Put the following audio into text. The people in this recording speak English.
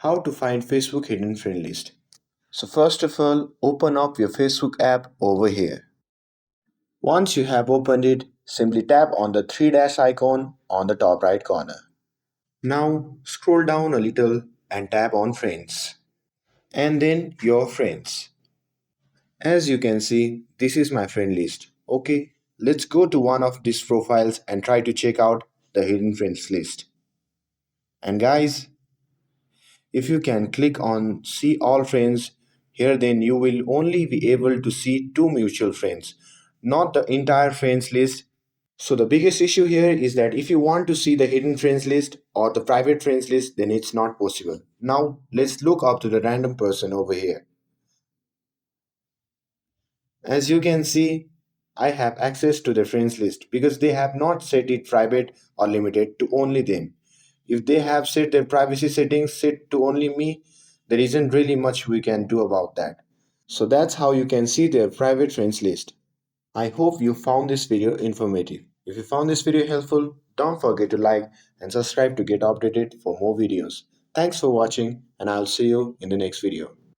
How to find Facebook hidden friend list. So first of all, open up your Facebook app over here. Once you have opened it, simply tap on the three dash icon on the top right corner. Now scroll down a little and tap on friends and then your friends. As you can see, this is my friend list. Okay, let's go to one of these profiles and try to check out the hidden friends list. And guys, if you can click on see all friends here, then you will only be able to see two mutual friends, not the entire friends list. So the biggest issue here is that if you want to see the hidden friends list or the private friends list, then it's not possible. Now let's look up to the random person over here. As you can see, I have access to the friends list because they have not set it private or limited to only them. If they have set their privacy settings set to only me, there isn't really much we can do about that. So that's how you can see their private friends list. I hope you found this video informative. If you found this video helpful, don't forget to like and subscribe to get updated for more videos. Thanks for watching and I'll see you in the next video.